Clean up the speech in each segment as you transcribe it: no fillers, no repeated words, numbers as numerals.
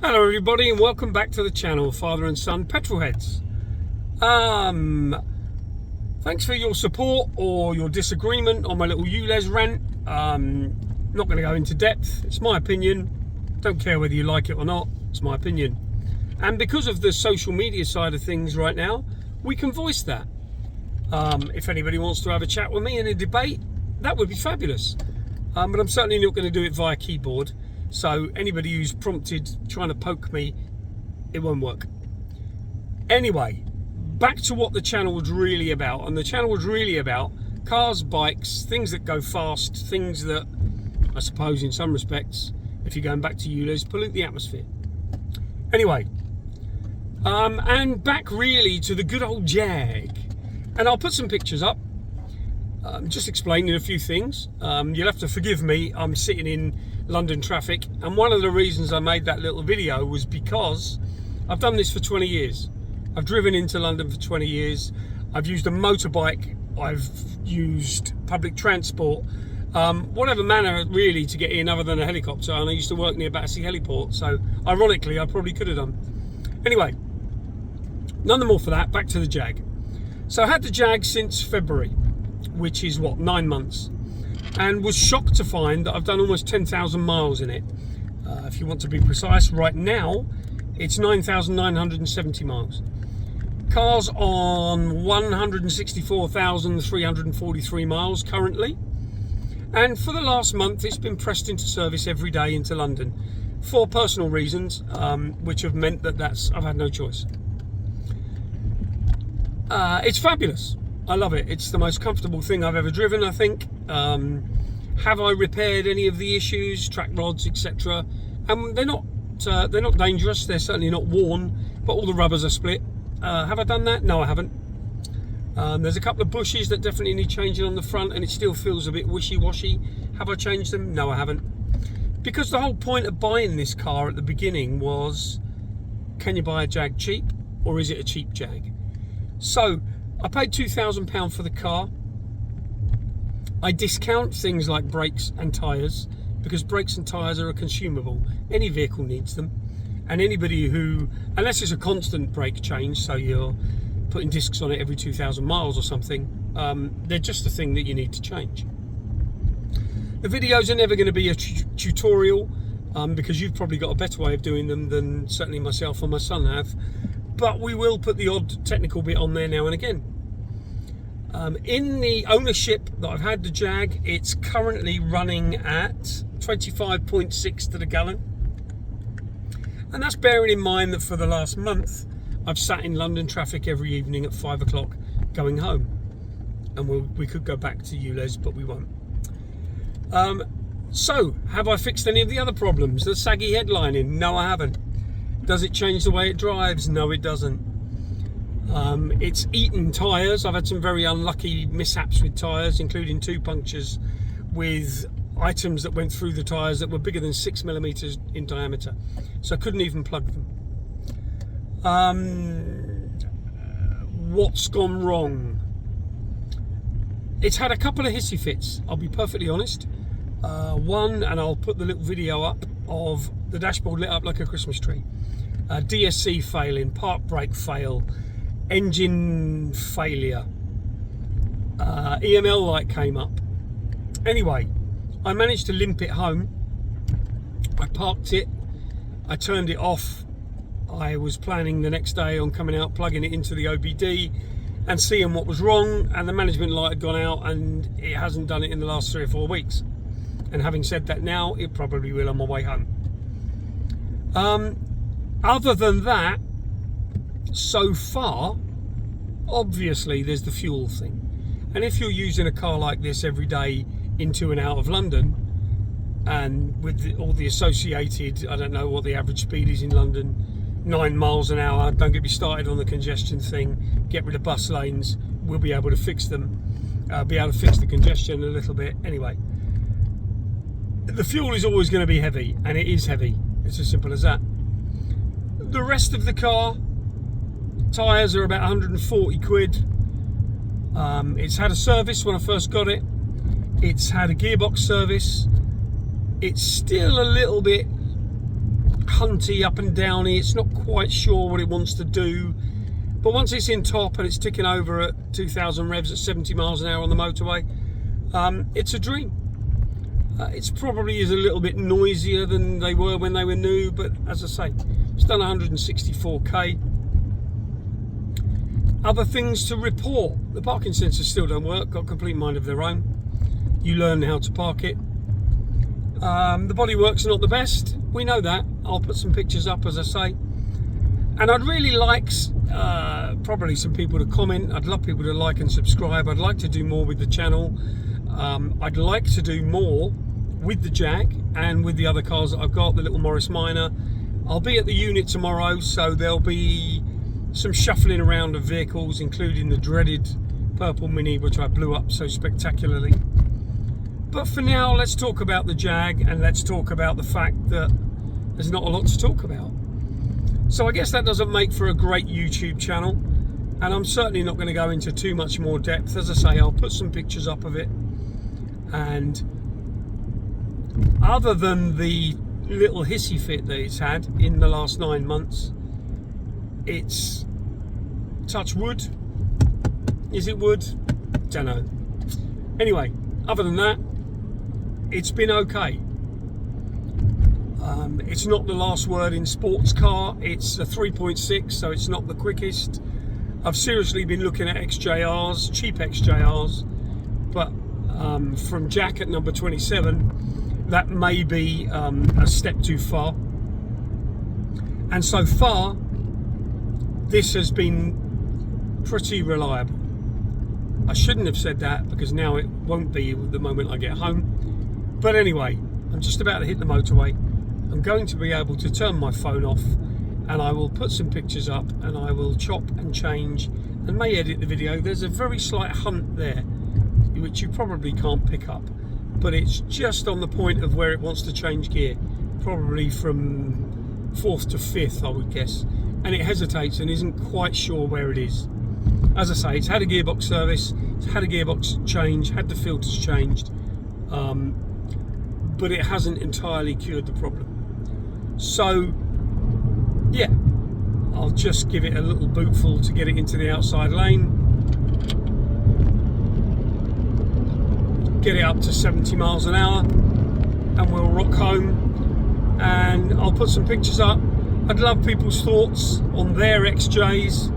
Hello everybody and welcome back to the channel, Father and Son Petrolheads. Thanks for your support or your disagreement on my little ULEZ rant. Not going to go into depth, it's my opinion. Don't care whether you like it or not, it's my opinion. And because of the social media side of things right now, we can voice that. If anybody wants to have a chat with me in a debate, that would be fabulous. But I'm certainly not going to do it via keyboard. So anybody who's prompted trying to poke me, it won't work. Anyway, back to what the channel was really about. And the channel was really about cars, bikes, things that go fast, things that, I suppose in some respects, if you're going back to ULEZ, pollute the atmosphere. Anyway, and back really to the good old Jag. And I'll put some pictures up, just explaining a few things. You'll have to forgive me, I'm sitting in London traffic, and one of the reasons I made that little video was because I've done this for 20 years. I've driven into London for 20 years. I've used a motorbike, I've used public transport, whatever manner really to get in other than a helicopter, and I used to work near Battersea Heliport, so ironically I probably could have done. Anyway, none the more for that, back to the Jag. So I had the Jag since February, which is what, 9 months, and was shocked to find that I've done almost 10,000 miles in it. If you want to be precise, right now it's 9,970 miles. Car's on 164,343 miles currently, and for the last month it's been pressed into service every day into London for personal reasons, which have meant that I've had no choice. It's fabulous. I love it. It's the most comfortable thing I've ever driven, I think. Have I repaired any of the issues, track rods, etc.? They're not dangerous. They're certainly not worn, but all the rubbers are split. Have I done that? No, I haven't. There's a couple of bushes that definitely need changing on the front, and it still feels a bit wishy-washy. Have I changed them? No, I haven't. Because the whole point of buying this car at the beginning was, can you buy a Jag cheap, or is it a cheap Jag? So I paid £2,000 for the car. I discount things like brakes and tyres, because brakes and tyres are a consumable. Any vehicle needs them. And anybody who, unless it's a constant brake change, so you're putting discs on it every 2,000 miles or something, they're just a thing that you need to change. The videos are never going to be a tutorial, because you've probably got a better way of doing them than certainly myself or my son have. But we will put the odd technical bit on there now and again. In the ownership that I've had the Jag, it's currently running at 25.6 to the gallon. And that's bearing in mind that for the last month, I've sat in London traffic every evening at 5 o'clock going home. And we could go back to ULEZ, but we won't. So, have I fixed any of the other problems? The saggy headlining? No, I haven't. Does it change the way it drives? No, it doesn't. It's eaten tyres. I've had some very unlucky mishaps with tyres, including 2 punctures with items that went through the tyres that were bigger than 6mm in diameter. So I couldn't even plug them. What's gone wrong? It's had a couple of hissy fits, I'll be perfectly honest. One, and I'll put the little video up, of the dashboard lit up like a Christmas tree. DSC failing, park brake fail, engine failure, EML light came up. Anyway, I managed to limp it home. I parked it, I turned it off. I was planning the next day on coming out, plugging it into the OBD and seeing what was wrong, and the management light had gone out, and it hasn't done it in the last 3 or 4 weeks. And having said that, now it probably will on my way home. Other than that, so far, obviously there's the fuel thing. And if you're using a car like this every day into and out of London, and with all the associated, I don't know what the average speed is in London, 9 miles an hour, don't get me started on the congestion thing, get rid of bus lanes, we'll be able to fix them, be able to fix the congestion a little bit. Anyway, the fuel is always going to be heavy, and it is heavy, it's as simple as that. The rest of the car, tyres are about 140 quid. It's had a service when I first got it. It's had a gearbox service. It's still a little bit hunty, up and downy. It's not quite sure what it wants to do. But once it's in top and it's ticking over at 2,000 revs at 70 miles an hour on the motorway, it's a dream. It's probably is a little bit noisier than they were when they were new, but as I say, it's done 164k. Other things to report: the parking sensors still don't work, got a complete mind of their own. You learn how to park it. The bodywork's not the best, we know that. I'll put some pictures up, as I say. And I'd really like probably some people to comment. I'd love people to like and subscribe. I'd like to do more with the channel. I'd like to do more with the Jag and with the other cars that I've got, the little Morris Minor. I'll be at the unit tomorrow, so there'll be some shuffling around of vehicles, including the dreaded purple Mini, which I blew up so spectacularly. But for now, let's talk about the Jag, and let's talk about the fact that there's not a lot to talk about. So I guess that doesn't make for a great YouTube channel, and I'm certainly not going to go into too much more depth. As I say, I'll put some pictures up of it, and other than the little hissy fit that it's had in the last 9 months, it's, touch wood, is it wood? Don't know. Anyway, other than that, it's been okay. It's not the last word in sports car. It's a 3.6, so it's not the quickest. I've seriously been looking at XJRs, cheap XJRs, but from Jack at number 27, that may be a step too far. And so far, this has been pretty reliable. I shouldn't have said that, because now it won't be the moment I get home. But anyway, I'm just about to hit the motorway. I'm going to be able to turn my phone off, and I will put some pictures up, and I will chop and change and may edit the video. There's a very slight hunt there, which you probably can't pick up, but it's just on the point of where it wants to change gear, probably from 4th to 5th, I would guess, and it hesitates and isn't quite sure where it is. As I say, it's had a gearbox service, it's had a gearbox change, had the filters changed, but it hasn't entirely cured the problem. So yeah, I'll just give it a little bootful to get it into the outside lane, get it up to 70 miles an hour, and we'll rock home. And I'll put some pictures up. I'd love people's thoughts on their XJs.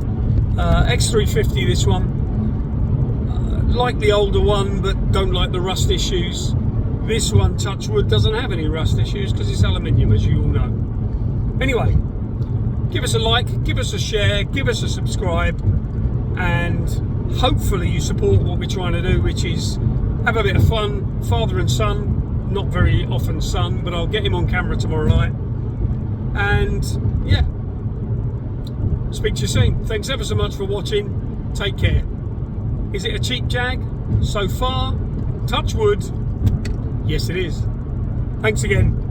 X350, this one, like the older one, but don't like the rust issues. This one, touch wood, doesn't have any rust issues because it's aluminium, as you all know. Anyway, give us a like, give us a share, give us a subscribe, and hopefully you support what we're trying to do, which is have a bit of fun. Father and son, not very often son, but I'll get him on camera tomorrow night. And yeah, speak to you soon. Thanks ever so much for watching. Take care. Is it a cheap Jag? So far, touch wood, yes it is. Thanks again.